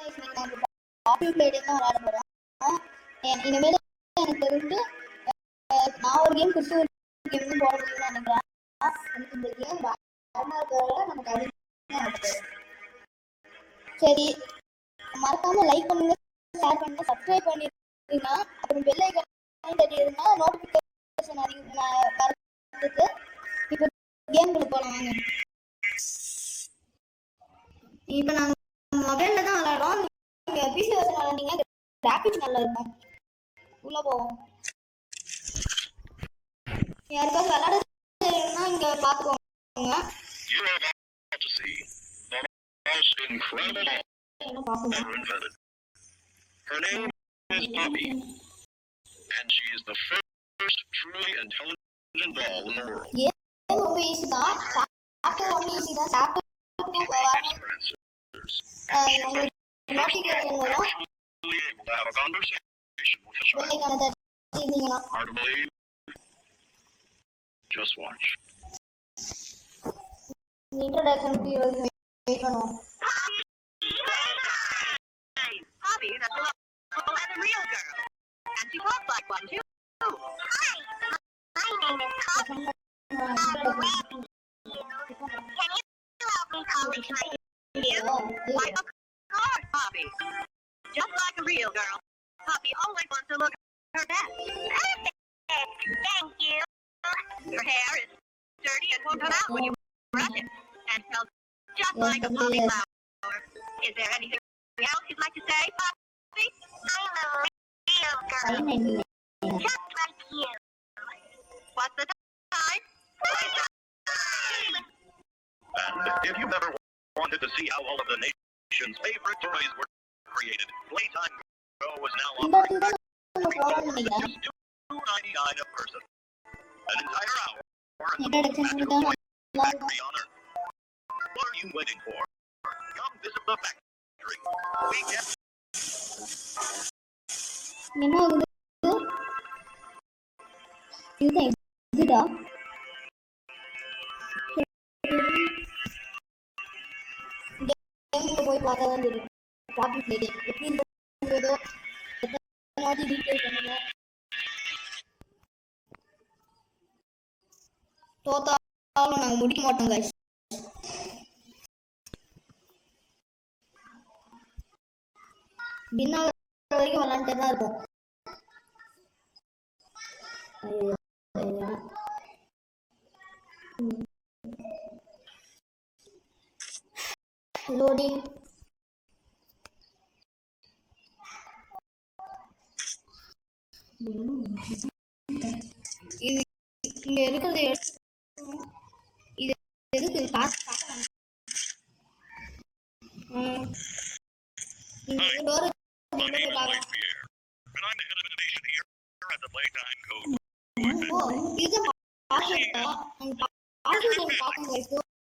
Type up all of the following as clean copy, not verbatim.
நாங்கள் popular player தான் விளையாட போகிறோம். இனிமேல் எனக்கு தெரிஞ்சு நான் ஒரு கேம் கொடுத்து ஒரு கேம் தான் போட முடியும்னு நினைக்கிறேன். எனக்கு இந்த கேம் வேணா இருக்கிறதால நமக்கு அதிகமாக சரி, மறக்காம லைக் பண்ணுங்க, ஷேர் பண்ணுங்க, சப்ஸ்கிரைப் பண்ணிருந்தீங்கன்னா அப்புறம் பெல் ஐகான் தட்டிடுங்க நோட்டிஃபிகேஷன் வரதுக்கு. இப்போ கேம்குள்ள போகலாம் வாங்க. இப்போ நாங்கள் மொபைலில் தான் விளையாடுறோம். நீங்கள் பிசி வச்சு விளையாண்டிங்க கிராஃபிக்ஸ் நல்லா இருக்கும். உள்ளே போவோம். யாருக்காவது விளையாடுறதுன்னா இங்கே பார்த்துக்கோங்க. Her name is Poppy, and she is the first truly intelligent doll in the world. Yeah, ரொம்ப ஈஸி தான். சாப்பிட்டு ரொம்ப ஈஸி தான். சாப்பிட்டு நோட்டிஃபிகேஷன் வரும். Hard to believe. Just watch. Introduction to wait பண்ணுவோம். Poppy is as lovable as a real girl, and she walks like one too. Hi, my name is Poppy. Can you help me, Poppy? Can you? Like of course, Poppy. Just like a real girl, Poppy always wants to look her best. Perfect. Thank you. Her hair is dirty and won't come out when you brush it, and smells just like a poppy flower. Is there anything else you'd like to say, Poppy? I'm a real girl. Just like you. What's the time? And if you've ever wanted to see how all of the nation's favorite toys were created, Playtime Go is now offering just $2.99 a person. An entire hour in the magical toy factory on Earth. What are you waiting for? Come visit the factory. We get என்ன ஆகுது? இதுதான் இதுடா. கேம்ல போய் பார்த்தா தான் தெரியும். பாப்பி play எப்படி இருந்ததோ எத்தனை வாட்டி டீடைல் பண்ணுங்க. தோத்தாலும் நாங்கள் முடிக்க மாட்டோம் guys. வின் ஆகிற வரைக்கும் விளாண்டுட்டே தான் இருக்கும். லோடிங். இது இங்க இருக்கிறது இது எதுக்கு காசு இந்த door My name is Mike Pierre, and I'm the head of innovation here at the Playtime Co. இது பாஸ்வேர்டா அந்த பாஸ்வேர்ட் பாருங்க guys.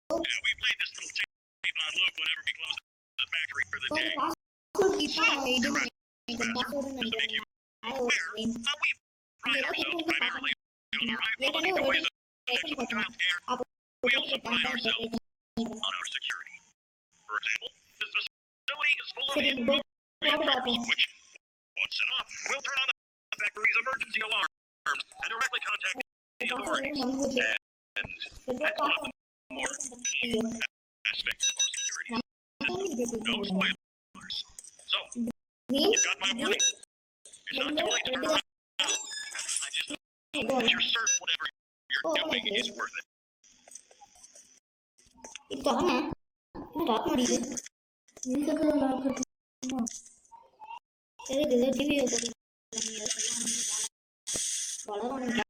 Yeah, we played this little tape on loop whenever we close the factory for the day. Password கிட்ட இது இந்த password நினைக்கிறேன். Now we pride ourselves primarily on our high-quality toys and excellent child care. We also pride ourselves on our security. For example, this facility is full of hidden cameras, which, once set off, will turn on the factory's emergency alarms and directly contact the authorities. And that's one of the more key aspects of our security. No spoilers. So, you got my warning. It's not too late to turn around. I just hope that you're certain whatever you're doing is worth it. இதுதானே என்ன talk முடியுது இதுக்கு சரி இது TV வளரணும்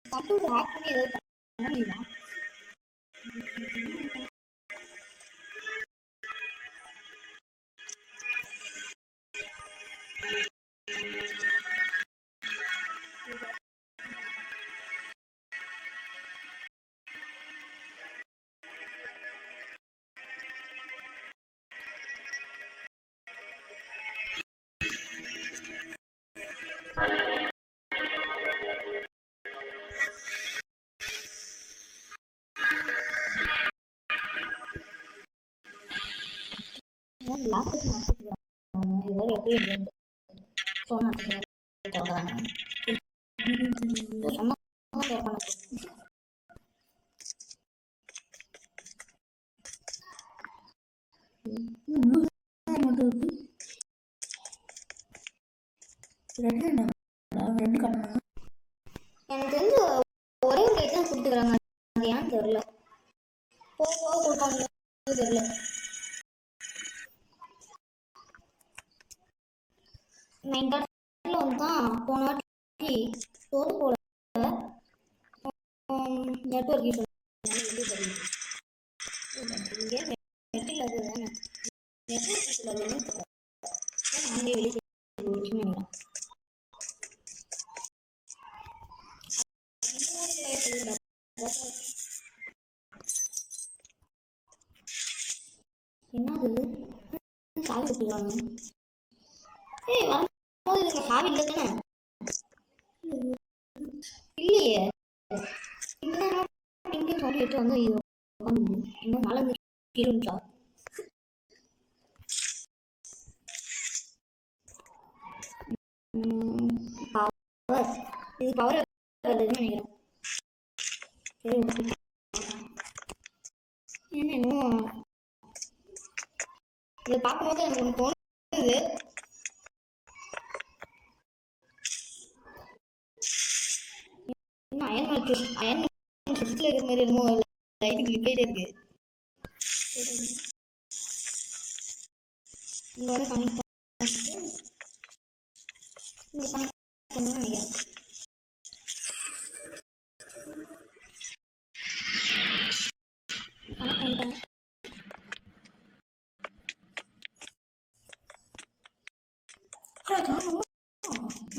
computer hack பண்ணி ஏதாவது பண்ண முடியுமா? லேப்டாப் மாற்றிக்கிறாங்க ஏதோ எப்படி இருந்து சொன்னாங்க சொன்னா எனக்கு தெரிஞ்ச ஒரே ஒரு எக்ஸாம் கொடுத்துக்கிறாங்க அது ஏன்னு தெரியல போக போக கொடுப்பாங்க தெரியல நான் இன்டர்நெட்ல வந்து தான் போன வாட்டி தோது போல நெட்ஒர்க் யூஸ் இங்கே நெட்டில் அது தானே நெட்ஒர்க் யூஸ் அங்கே வெளியே நினைக்கிறேன் என்னது சாவி கொடுத்துருவாங்க ஏய் வரும்போது இதுங்க சாவி இல்லை தானே இல்லையே இங்கே சொல்லிட்டு வந்து இது இன்னும் மழை இருந்துச்சா பவர் இது பவர் நினைக்கிறேன் இன்னும் இதை பார்க்கும்போது எனக்கு ஒன்று தோணுது இன்னும் அயன் சுற்றில் இருக்கிற மாதிரி என்னமோ லைட்டு கிளிக்கிட்டே இருக்கு இதோட கனெக்ட் பண்ணிட்டு இங்கே கனெக்ட் பண்ணணும்னு நினைக்கிறேன் கனெக்ட் பண்ணிட்டேன்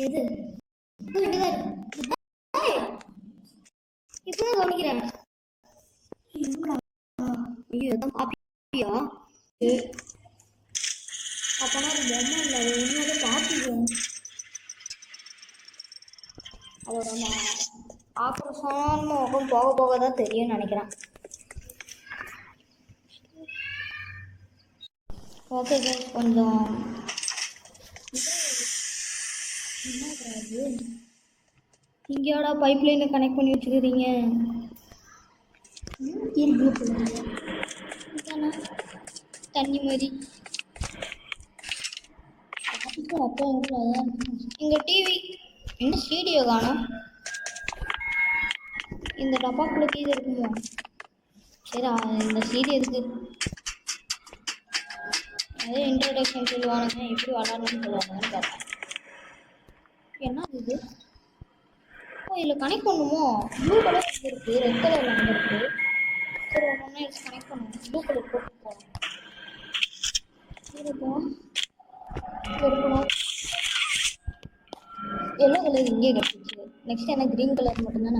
எது இங்கதான் இப்பதான் கவனிக்கிறேன் ஐயோ எதான் பாப்பியா அப்பனா அது பொம்மை இல்லை அது உண்மையிலே பாப்பிக்கும் அதோட ஆக்ரோஷமான முகம் போக போக தான் தெரியும்னு நினைக்கிறேன் ஓகே கொஞ்சம் இங்கேயோட பைப் லைனை கனெக்ட் பண்ணி வச்சுக்கிறீங்க தண்ணி மாதிரி அப்போ இங்கே டிவி என்ன ஸ்டீடியோ காணும் இந்த டப்பாக்குள்ள டிவி இருக்குமோ சரி இந்த சீடி இருக்கு அதே இன்ட்ரடக்ஷன் சொல்லுவானுங்க எப்படி விளாடணும்னு சொல்லுவாங்கன்னு பார்த்தேன் என்ன இது ஓ இதில் கனெக்ட் பண்ணுமோ ப்ளூ கலர் இருக்குது ரெட் கலரில் வந்துருக்கு சரி ஒன்று எடுத்து கனெக்ட் பண்ணுவோம் ப்ளூ கலர் போட்டு போகலாம் இருக்கணும் எல்லோ கலர் இங்கே கிடச்சிச்சு நெக்ஸ்ட் என்ன க்ரீன் கலர் மட்டும்தானே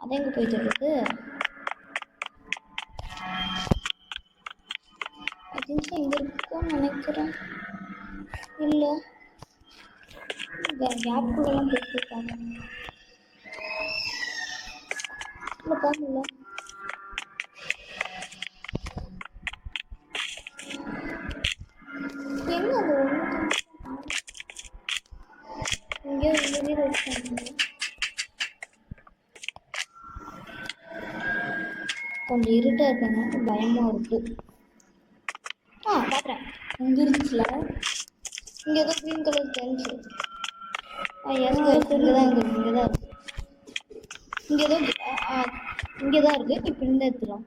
அதை எங்கே போயிட்டு இருக்கு ஐ திங்க் இங்கே இருக்கும்னு நினைக்கிறேன் இல்லை கேப்புகளெல்லாம் போட்டுருக்காங்க இல்லை போகல என்ன அது இங்கே இங்கே வச்சாங்க கொஞ்சம் இருட்டாக இருக்காங்க பயமாக இருக்குது பார்க்குறேன் இங்கே இருந்துச்சுல இங்கே ஏதோ க்ரீன் கலர் தெரிஞ்சு இங்கே தான் இருக்குது இங்கே தான் இருக்குது இங்கே ஏதோ இங்கே தான் இருக்குது இப்போ இந்த எடுத்துலாம்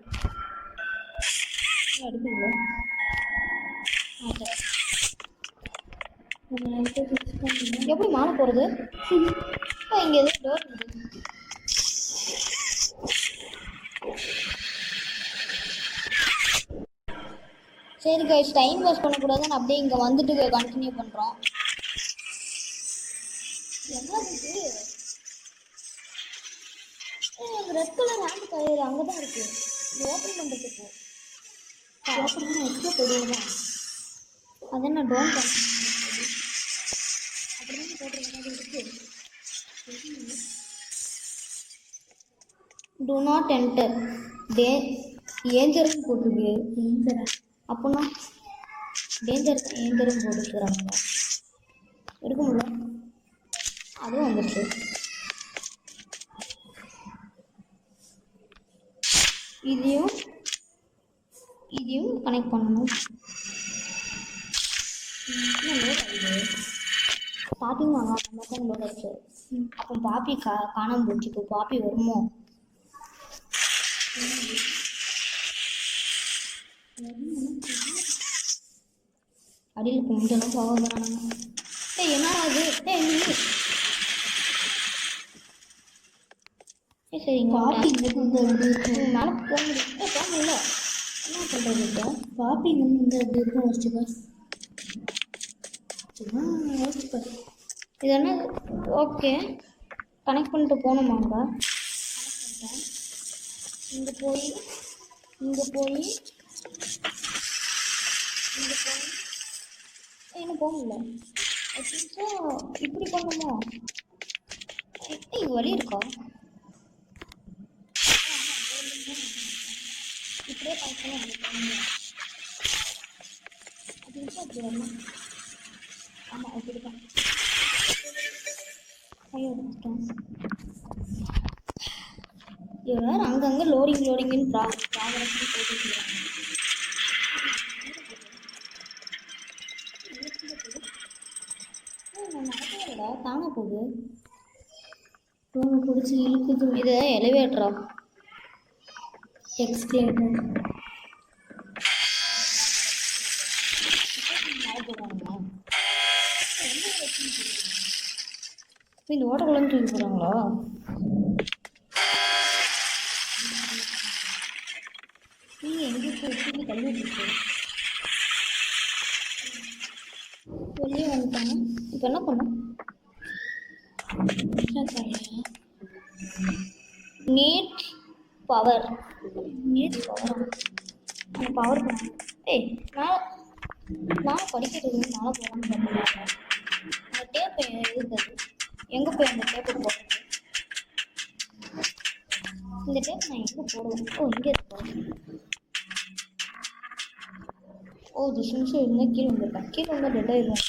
எடுக்குங்களா எப்படி மாற போகிறது இங்கே ஏதோ டோர் இருக்குது சரி கைஸ் டைம் வேஸ்ட் பண்ணக்கூடாதுன்னு அப்படியே இங்கே வந்துட்டு கண்டினியூ பண்ணுறோம் என்ன இருக்குது ரெட் கலர் ஹேண்ட் கயிறு அங்கே தான் இருக்குது இது ஓப்பன் பண்ணுறதுக்கு ஓப்பன் பண்ண எக்ஸ்ட்ரா தெரியுமா அதை நான் டோன் பண்ண அப்படின்னு போட்டுருக்க இருக்குது do not enter ஏஞ்சரும் போட்டுருக்கு. ஏஞ்சரா அப்போனா ஏஞ்சரும் போட்டுக்கிறாங்க. இருக்க முடியல. அதுவும் வந்துடுச்சு. இதையும் கனெக்ட் பண்ணணும். ஸ்டார்டிங் வாங்க அந்த மாதிரி லோட் ஆச்சு. அப்போ பாப்பி காணாமல் போச்சு. இப்போ பாப்பி வருமோ? அடியில் கொஞ்சம் போக வரானுங்க. என்ன ஆகுது? சரி பாப்பி இங்கே மேலே போக முடியும். போக முடியல. என்ன பண்ணுறது? இப்போ பாப்பி இங்கே எப்படி இருக்கும் யோசிச்சுப்பா. யோசிச்சுப்பாரு. இது என்ன? ஓகே கனெக்ட் பண்ணிட்டு போகணுமாங்க. இங்கே போய் என்ன போக முடியல. இப்படி பண்ணுமோ? இங்கே வழி இருக்கா? இப்படியே பார்க்கலாம். அப்படி வரணும். ஆமாம் இப்படிதான். இவங்க அங்கங்கே லோடிங்னு ப்ராக்ரஸ் போட்டுருக்காங்க. நடக்கிறதா தாங்க போகுது. பிடிச்சி இழுக்குது. இது எலிவேட்டரா? எக்ஸ்கலேட்டர் இந்த ஓட்டக்குள்ளன்னு தூக்கி போகிறாங்களா? நீங்கள் எங்கேயும் தள்ளி விட்டுருக்கு. வெளியே வந்துட்டாங்க. இப்போ என்ன பண்ண? நீட் பவர் அந்த பவர் பண்ண. நான் படிக்கிறது மேலே போகணும்னு சொல்லுவாங்க. அந்த டேப்பு இருக்குது. எங்கே போய் அந்த டேப்பு போடுறது? இந்த டேப் நான் எங்கே போடுவேன்? இங்கே இருக்கேன். ஜஸ்ட் நிமிஷம் இருந்தால் கீழே வந்துருக்கேன். கீழே வந்தால் டெட் ஆயிடுவேன்.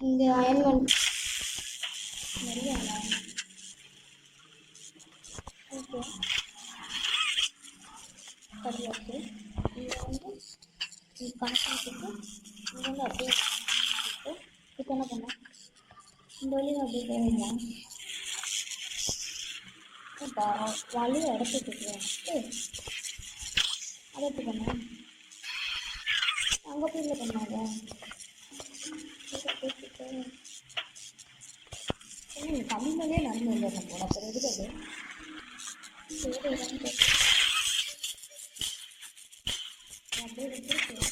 இங்கே அயன்மேன் நிறைய ஓகே சரியாச்சு. இங்கே வந்து கணக்கு இங்கே வந்து அப்படியே இப்போ என்ன பண்ணேன்? இந்த வழியில் அப்படியே போயிருந்தேன். வழியை இடத்துக்கு அதை எப்படி பண்ணேன்? அங்கே போய் இல்லை பண்ணாத. தமிழ்லேயே நடந்து வந்துடுறேன் போல. அப்புறம் எதுக்கு அது? அப்படியே வச்சிருக்கு.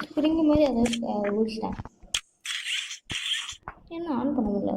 ஸ்ப்ரிங்கு மாதிரி அதை ஊழிச்சிட்டேன். என்ன ஆன் பண்ண முடியல?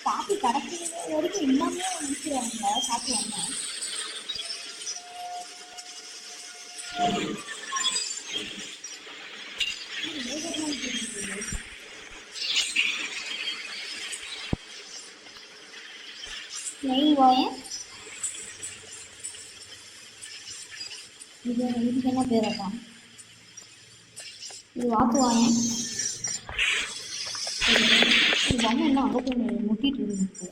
பாப்பி கடைசி வரைக்கும் எல்லாமே முடிக்கிறாங்க. சாப்பிடுவாங்க. நெய் வாயன் இதுக்கு என்ன பேர்? அதான் இது வாக்கு வாயன். இது வந்து என்ன அங்கே போய் முட்டிட்டு இருக்கு.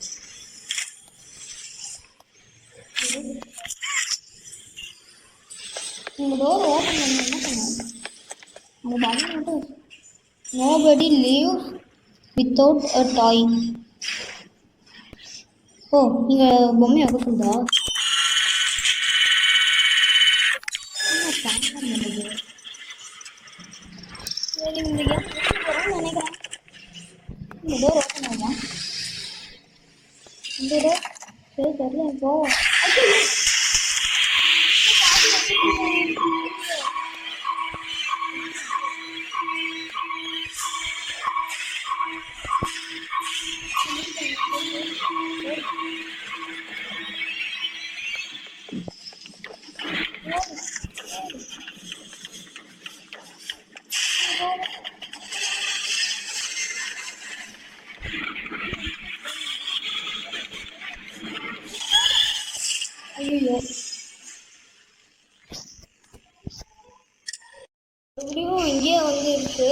நீங்கள் டோர் ஓப்பன் பண்ணி என்ன பண்ணுவோம்? அந்த பலூன் மட்டும் நோபடி லீவ் வித்தவுட் அ டாய். ஓ நீங்க பொம்மை வைக்க சொல்லுதா? சரி இந்த கேம் போகிறான்னு நினைக்கிறேன். இந்த டோர் ஓப்பன் ஆகுமா? இந்த டோர் சரி தெரியல போவோம். ஐயோ எப்படியும் இங்கேயே வந்து இருக்கு.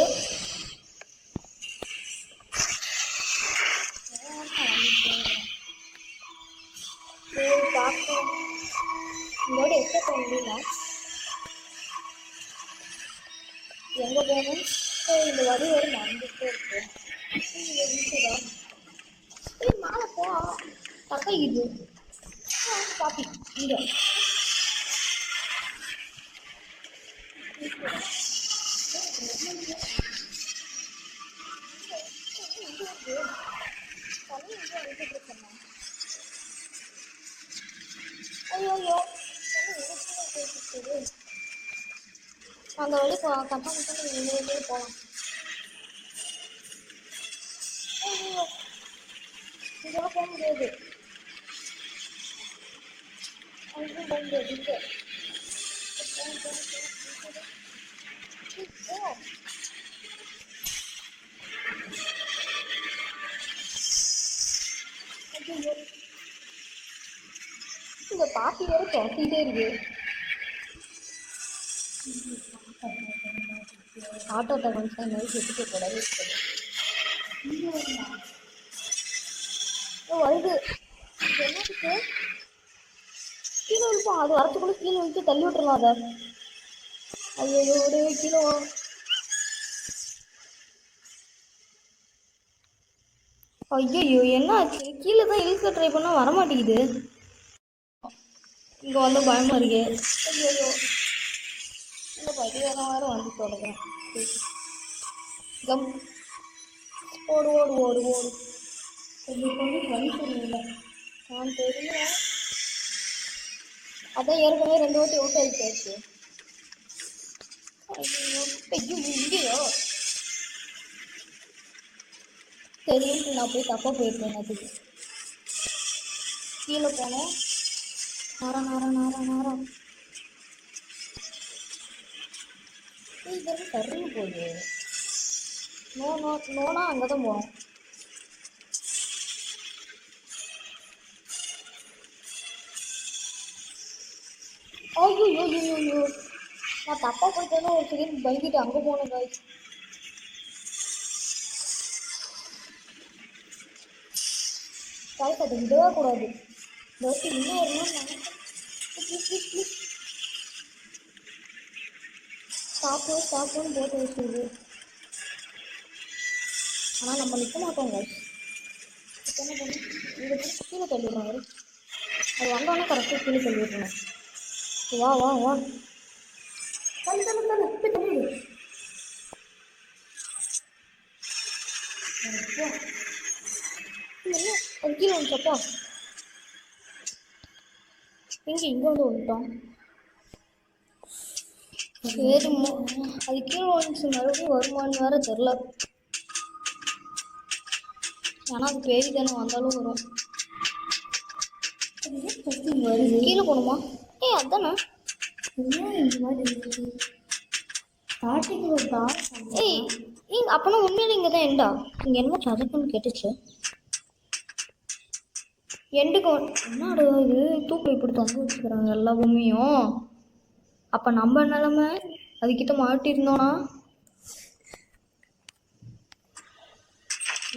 சரி பார்ப்போம். இதோட எக்ஸப்ட் பண்ணல எங்கே போகணும். இந்த வழி ஒரு மறந்துட்டே இருக்கு. மேலே போ பக்கம் இது காப்பி இங்கே ஐயோ அந்த வழி கட்டாம வெளியே போகலாம். இதெல்லாம் போக முடியாது. அங்கேயும் போக முடியாது. இங்கே இந்த பாட்டி வேற துரத்திட்டே இருக்கு. ஆட்டோ தகவல் தான் நோய் செத்துக்க கூடாது. வருது என்னத்துக்கு கீழே விழுப்போம். அது வரத்துக்குள்ள கீழே விழுத்து தள்ளி விட்டுறலாம். அதை ஐயோ கீழே ஐயோ என்ன ஆச்சு? கீழே தான் இழுக்க ட்ரை பண்ணா வரமாட்டேங்குது. இங்கே வந்து பயமா இருக்கு. ஐயோ இந்த பதிவேறம் வேறு வந்து தொடங்குறேன். ஓடு ஓடு ஓடு ஓடு கொஞ்சம் வழி தெரியல. நான் தெரியல. அதான் ஏற்கனவே 2 வாட்டி அவுட் ஆகிட்டாச்சு. ஐயோ இங்கேயோ தெரியும். நான் போய் தப்பாக போயிருக்கேன். அதுக்கு கீழே போனேன். நேரம் இதெல்லாம் சரிஞ்சு போகுது. நோனா அங்கே தான் போகணும். ஐயோ நான் தப்பாக போயிட்டேன்னா ஒரு செகண்ட் பயந்துட்டு அங்கே போனேன். காய்ச்சி அதை விடவே கூடாது. பஸ் இன்னும் வரணும்னு நினைக்கிறேன். ப்ளீஸ் ஸ்டாப்புன்னு போட்டு வச்சுருது. ஆனால் நம்ம நிற்க மாட்டோம். காய்ச்சி என்ன பண்ணி இங்கே கீழே தள்ளிடுறோம். அது வந்தோடனே கரெக்டாக கீழே தள்ளிடுறோம். வா தள்ளு இப்போ தள்ளிடு. அது கீழே வந்துச்சப்பா. இங்கே வந்து வந்துட்டோம். சரி அது கீழே வந்துச்சு. மறுபடியும் வருமானு வேற தெரில. ஆனால் அது பேரி தானே வந்தாலும் வரும். வருது கீழே போகணுமா? அதானே இந்த மாதிரி ஸ்டார்டிங் ஒரு அப்பனா உண்மையில இங்கே தான் எண்டா? இங்கே என்ன சதக்குன்னு கேட்டுச்சு. எண்டுக்கு என்னடா இது தூக்கில் இப்படி தொங்க வச்சுக்கிறாங்க எல்லா பொம்மையும். அப்போ நம்ம நிலமை அதுக்கிட்ட மாட்டியிருந்தோன்னா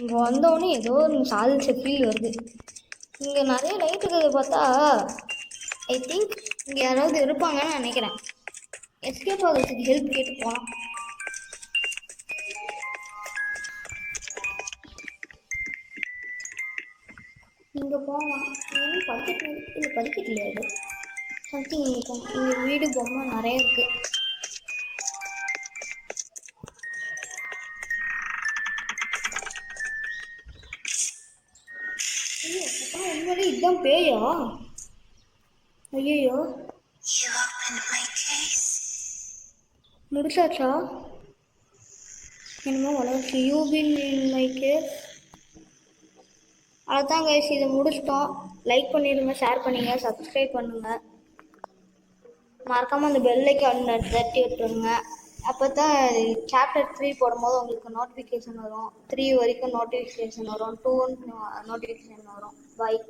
இங்கே வந்தோடனே ஏதோ சாதிச்ச ஃபீல் வருது. இங்கே நிறைய லைட் இருக்கிறத பார்த்தா ஐ திங்க் இங்கே யாராவது இருப்பாங்கன்னு நினைக்கிறேன். எஸ்கேப் ஆகிறதுக்கு ஹெல்ப் கேட்டு போகலாம். இங்கே போகலாம். படிக்கட்டு இல்லை, படிக்கட்டு இல்லையா அது சம்திங். இங்கே வீடு பொம்மை நிறைய இருக்கு. ஐயோ உண்மையிலே இதுதான் பேயா? ஐயோ முடிச்சாச்சா? என்னமோ வளர்ச்சி யூபின் மை கேஸ். அதான் கைஸ், இதை முடிச்சிட்டோம். லைக் பண்ணிடுங்க, ஷேர் பண்ணுங்க, சப்ஸ்கிரைப் பண்ணுங்க, மறக்காம அந்த பெல் ஐக்கான் தட்டி விட்டுருங்க. அப்போ தான் சாப்டர் 3 போடும்போது உங்களுக்கு நோட்டிஃபிகேஷன் வரும். 3 வரைக்கும் நோட்டிஃபிகேஷன் வரும், 2 நோட்டிஃபிகேஷன் வரும். பாய்.